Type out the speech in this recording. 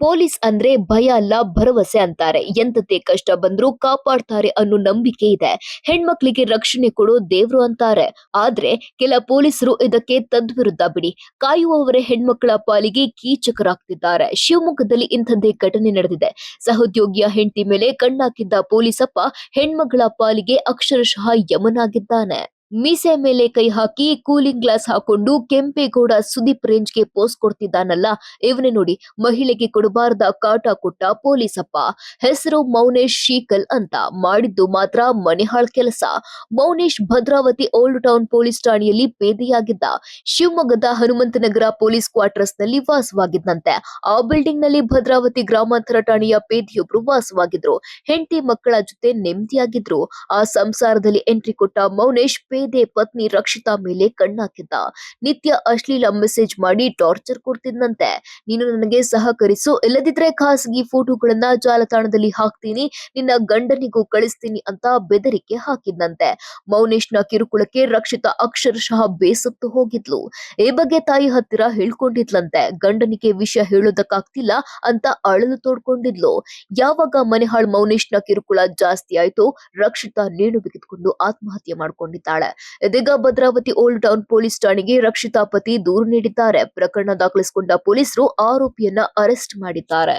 Police ಅಂದ್ರೆ ಭಯ ಅಲ್ಲ ಭರವಸೆ ಅಂತಾರೆ. ಎಂತದೇ ಕಷ್ಟ ಬಂದ್ರೂ ಕಾಪಾಡ್ತಾರೆ ಅನ್ನೋ ನಂಬಿಕೆ ಇದೆ. ಹೆಣ್ಮಕ್ಳಿಗೆ ರಕ್ಷಣೆ ಕೊಡೋ ದೇವ್ರು ಅಂತಾರೆ. ಆದ್ರೆ ಕೆಲ ಪೊಲೀಸರು ಇದಕ್ಕೆ ತದ್ವಿರುದ್ಧ ಬಿಡಿ. ಕಾಯುವವರೇ ಹೆಣ್ಮಕ್ಳ ಪಾಲಿಗೆ ಕೀಚಕರಾಗ್ತಿದ್ದಾರೆ. ಶಿವಮೊಗ್ಗದಲ್ಲಿ ಇಂಥದ್ದೇ ಘಟನೆ ನಡೆದಿದೆ. ಸಹೋದ್ಯೋಗಿಯ ಹೆಂಡತಿ ಮೇಲೆ ಕಣ್ಣಾಕಿದ್ದ ಪೊಲೀಸಪ್ಪ ಹೆಣ್ಮಗಳ ಪಾಲಿಗೆ ಅಕ್ಷರಶಃ ಯಮನಾಗಿದ್ದಾನೆ. ಮೀಸೆ ಮೇಲೆ ಕೈ ಹಾಕಿ ಕೂಲಿಂಗ್ ಗ್ಲಾಸ್ ಹಾಕೊಂಡು ಕೆಂಪೇಗೌಡ ಸುದೀಪ್ ರೇಂಜ್ಗೆ ಪೋಸ್ ಕೊಡ್ತಿದ್ದಾನಲ್ಲ, ಇವನೇ ನೋಡಿ ಮಹಿಳೆಗೆ ಕೊಡಬಾರದ ಕಾಟ ಕೊಟ್ಟ ಪೊಲೀಸಪ್ಪ. ಹೆಸರು ಮೌನೇಶ್ ಶೀಕಲ್ ಅಂತ. ಮಾಡಿದ್ದು ಮಾತ್ರ ಮನೆಹಾಳ್ ಕೆಲಸ. Mounesh Bhadravati old town police ಠಾಣೆಯಲ್ಲಿ ಪೇದೆಯಾಗಿದ್ದ. ಶಿವಮೊಗ್ಗದ ಹನುಮಂತನಗರ ಪೊಲೀಸ್ ಕ್ವಾರ್ಟರ್ಸ್ ನಲ್ಲಿ ವಾಸವಾಗಿದ್ದಂತೆ. ಆ ಬಿಲ್ಡಿಂಗ್ ನಲ್ಲಿ ಭದ್ರಾವತಿ ಗ್ರಾಮಾಂತರ ಠಾಣೆಯ ಪೇದೆಯೊಬ್ರು ವಾಸವಾಗಿದ್ರು. ಹೆಂಡತಿ ಮಕ್ಕಳ ಜೊತೆ ನೆಮ್ಮದಿಯಾಗಿದ್ರು. ಆ ಸಂಸಾರದಲ್ಲಿ ಎಂಟ್ರಿ ಕೊಟ್ಟ ಮೌನೇಶ್ ಪೇದೆ ಪತ್ನಿ ರಕ್ಷಿತಾ ಮೇಲೆ ಕಣ್ಣಾಕಿದ್ದ. ನಿತ್ಯ ಅಶ್ಲೀಲ ಮೆಸೇಜ್ ಮಾಡಿ ಟಾರ್ಚರ್ ಕೊಡ್ತಿದ್ದಂತೆ. ನೀನು ನನಗೆ ಸಹಕರಿಸು, ಇಲ್ಲದಿದ್ರೆ ಖಾಸಗಿ ಫೋಟೋಗಳನ್ನ ಜಾಲತಾಣದಲ್ಲಿ ಹಾಕ್ತೀನಿ, ನಿನ್ನ ಗಂಡನಿಗೂ ಕಳಿಸ್ತೀನಿ ಅಂತ ಬೆದರಿಕೆ ಹಾಕಿದ್ದಂತೆ. ಮೌನೇಶ್ನ ಕಿರುಕುಳಕ್ಕೆ ರಕ್ಷಿತಾ ಅಕ್ಷರಶಃ ಬೇಸತ್ತು ಹೋಗಿದ್ಲು. ಈ ಬಗ್ಗೆ ತಾಯಿ ಹತ್ತಿರ ಹೇಳ್ಕೊಂಡಿದ್ಲಂತೆ. ಗಂಡನಿಗೆ ವಿಷಯ ಹೇಳೋದಕ್ಕಾಗ್ತಿಲ್ಲ ಅಂತ ಅಳಲು ತೋಡ್ಕೊಂಡಿದ್ಲು. ಯಾವಾಗ ಮನೆಹಾಳ್ ಮೌನೇಶ್ನ ಕಿರುಕುಳ ಜಾಸ್ತಿ ಆಯ್ತು, ರಕ್ಷಿತಾ ನೇಣು ಬಿಗಿದುಕೊಂಡು ಆತ್ಮಹತ್ಯೆ ಮಾಡಿಕೊಂಡಿದ್ದಾಳೆ. ಇದೀಗ ಭದ್ರಾವತಿ ಓಲ್ಡ್ ಟೌನ್ ಪೊಲೀಸ್ ಠಾಣೆಗೆ ರಕ್ಷಿತಾ ಪತಿ ದೂರು ನೀಡಿದ್ದಾರೆ. ಪ್ರಕರಣ ದಾಖಲಿಸಿಕೊಂಡ ಪೊಲೀಸರು ಆರೋಪಿಯನ್ನ ಅರೆಸ್ಟ್ ಮಾಡಿದ್ದಾರೆ.